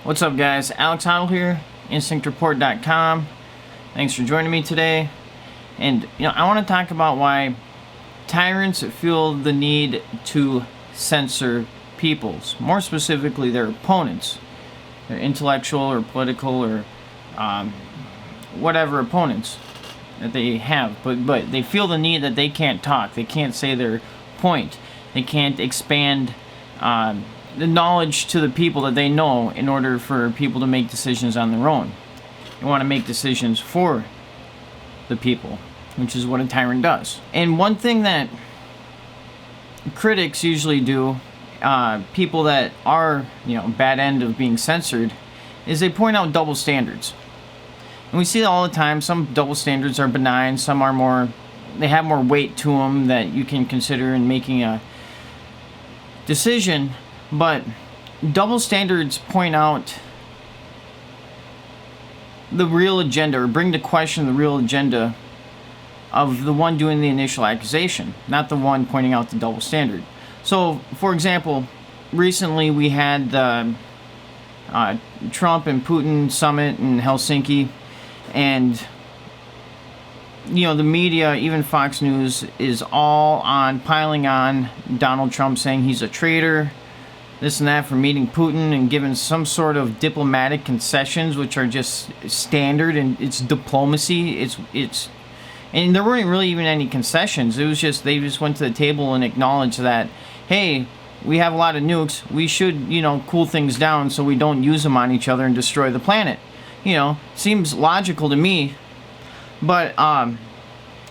What's up, guys? Alex Hoddle here, InstinctReport.com. Thanks for joining me today. And, I want to talk about why tyrants feel the need to censor peoples, more specifically their opponents, their intellectual or political or whatever opponents that they have. But they feel the need that they can't talk, they can't say their point, they can't expand the knowledge to the people that they know in order for people to make decisions on their own. They want to make decisions for the people, which is what a tyrant does. And one thing that critics usually do, people that are, bad end of being censored, is they point out double standards. And we see it all the time. Some double standards are benign, some are more, they have more weight to them that you can consider in making a decision. But double standards point out the real agenda, or bring to question the real agenda of the one doing the initial accusation, not the one pointing out the double standard. So, for example, recently we had the Trump and Putin summit in Helsinki, and the media, even Fox News, is all on piling on Donald Trump, saying he's a traitor, this and that, for meeting Putin and giving some sort of diplomatic concessions, which are just standard, and it's diplomacy. It's and there weren't really even any concessions. It was just, they just went to the table and acknowledged that, hey, we have a lot of nukes, we should, cool things down so we don't use them on each other and destroy the planet. Seems logical to me. But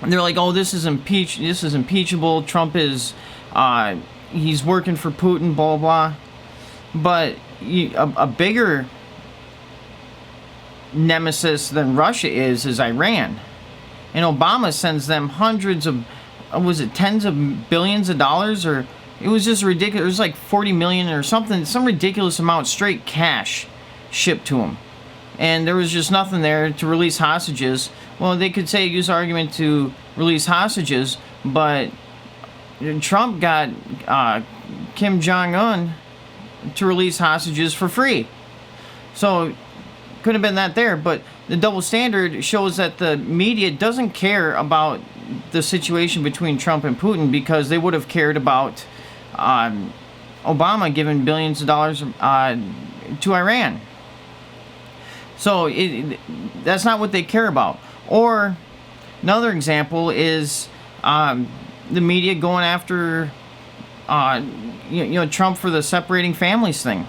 they're like, oh, this is impeachable. Trump is he's working for Putin, blah, blah. But a bigger nemesis than Russia is Iran. And Obama sends them hundreds of, was it tens of billions of dollars? Or it was just ridiculous. It was like 40 million or something, some ridiculous amount, straight cash shipped to them. And there was just nothing there to release hostages. Well, they could say, use argument to release hostages, but Trump got Kim Jong-un to release hostages for free. So, could have been that there, but the double standard shows that the media doesn't care about the situation between Trump and Putin, because they would have cared about Obama giving billions of dollars to Iran. So, that's not what they care about. Or, another example is the media going after Trump for the separating families thing,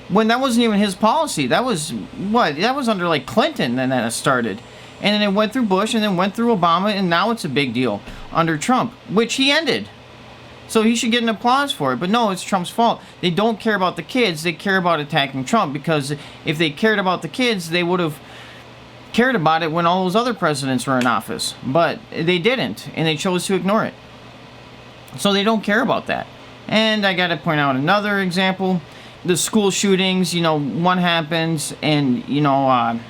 when that wasn't even his policy. That was under like Clinton, and then it started, and then it went through Bush, and then went through Obama, and now it's a big deal under Trump, which he ended. So he should get an applause for it. But no, it's Trump's fault. They don't care about the kids, they care about attacking Trump, because if they cared about the kids, they would have cared about it when all those other presidents were in office. But they didn't, and they chose to ignore it. So they don't care about that. And I gotta point out another example. The school shootings, one happens, and a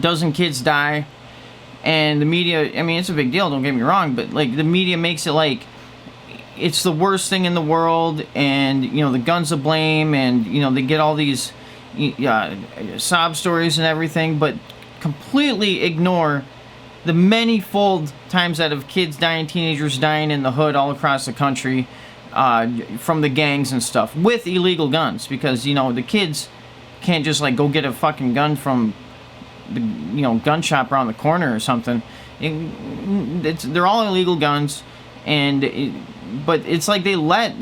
dozen kids die, and the media, it's a big deal, don't get me wrong, but like, the media makes it like it's the worst thing in the world, and the gun's to blame, and they get all these sob stories and everything, but completely ignore the many-fold times that of kids dying, teenagers dying in the hood all across the country from the gangs and stuff with illegal guns, because the kids can't just like go get a fucking gun from the gun shop around the corner or something. They're all illegal guns, but it's like they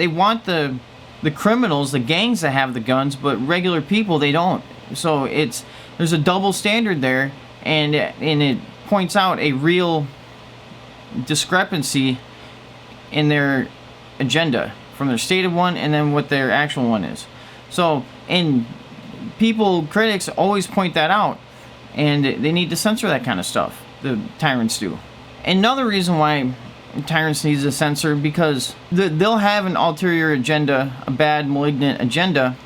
want the criminals, the gangs, that have the guns, but regular people, they don't. So there's a double standard there, and it points out a real discrepancy in their agenda from their stated one and then what their actual one is. So, and critics always point that out, and they need to censor that kind of stuff. The tyrants do. Another reason why tyrants need to censor, because they'll have an ulterior agenda, a bad, malignant agenda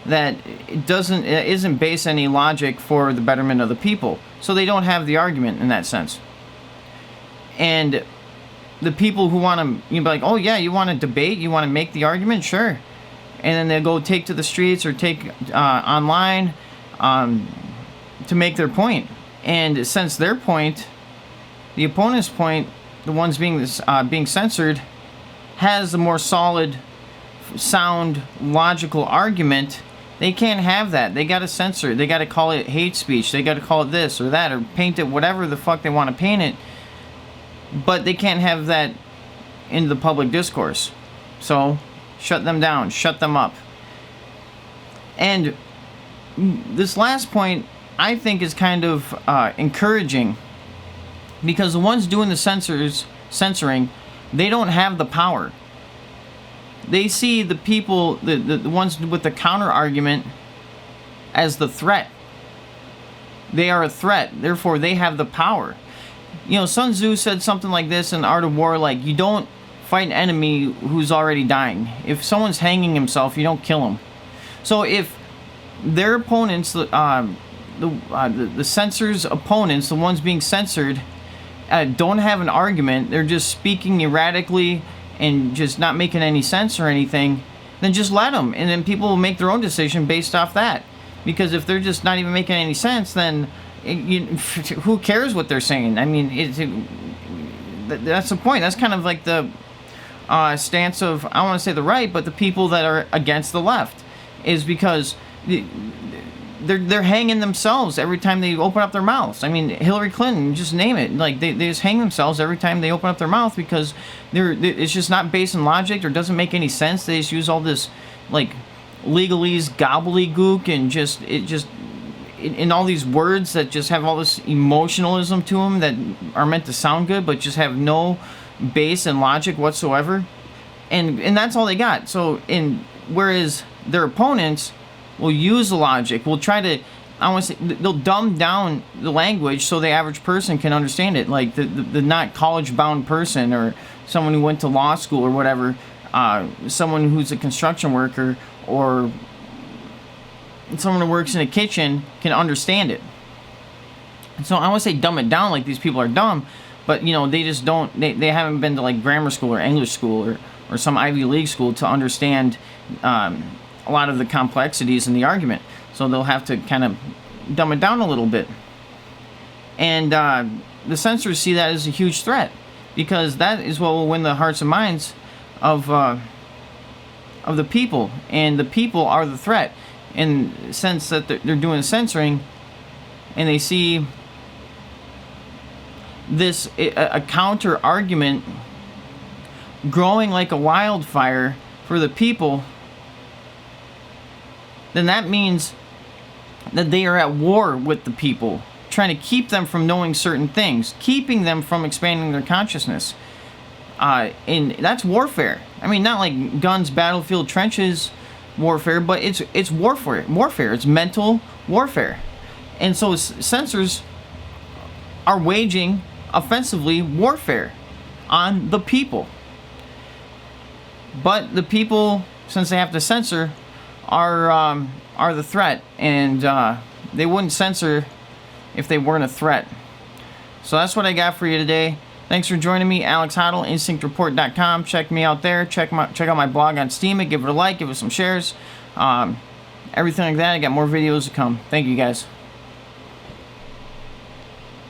that isn't based on any logic for the betterment of the people. So they don't have the argument in that sense. And the people who want to be like, oh yeah, you want to debate, you want to make the argument, sure. and then they go take to the streets or take online to make their point. And since their point, the opponent's point, the ones being censored, has a more solid, sound, logical argument, they can't have that. They got to censor it. They got to call it hate speech. They got to call it this or that, or paint it whatever the fuck they want to paint it. But they can't have that in the public discourse. So shut them down, shut them up. And this last point, I think, is kind of encouraging, because the ones doing the censoring, they don't have the power. They see the people, the ones with the counter argument, as the threat. They are a threat, therefore they have the power. You know, Sun Tzu said something like this in The Art of War, like, you don't fight an enemy who's already dying. If someone's hanging himself, you don't kill him. So if their opponents, the censor's opponents, the ones being censored, don't have an argument, they're just speaking erratically and just not making any sense or anything, then just let them, and then people will make their own decision based off that. Because if they're just not even making any sense, then who cares what they're saying? I mean, that's the point. That's kind of like the stance of, I don't want to say the right, but the people that are against the left, is because they're hanging themselves every time they open up their mouths. I mean, Hillary Clinton, just name it. Like, they just hang themselves every time they open up their mouth, because it's just not based in logic, or doesn't make any sense. They just use all this, like, legalese, gobbledygook, and in all these words that just have all this emotionalism to them that are meant to sound good, but just have no base in logic whatsoever. And that's all they got. So, whereas their opponents will use the logic, will try to, I want to say, they'll dumb down the language so the average person can understand it. Like the not college-bound person, or someone who went to law school or whatever, someone who's a construction worker, or someone who works in a kitchen can understand it. So I want to say dumb it down like these people are dumb, but, you know, they just don't, they haven't been to, like, grammar school or English school or some Ivy League school to understand a lot of the complexities in the argument. So they'll have to kind of dumb it down a little bit. And the censors see that as a huge threat, because that is what will win the hearts and minds of the people. And the people are the threat, in the sense that they're doing censoring, and they see this, a counter argument growing like a wildfire for the people, then that means that they are at war with the people, trying to keep them from knowing certain things, keeping them from expanding their consciousness. And that's warfare. I mean, not like guns, battlefield, trenches warfare, but it's warfare. It's mental warfare. And so censors are waging offensively warfare on the people. But the people, since they have to censor, are the threat, and they wouldn't censor if they weren't a threat. So that's what I got for you today. Thanks for joining me, Alex Hoddle, InstinctReport.com. Check me out there. Check out my blog on Steam. Give it a like. Give it some shares. Everything like that. I got more videos to come. Thank you, guys.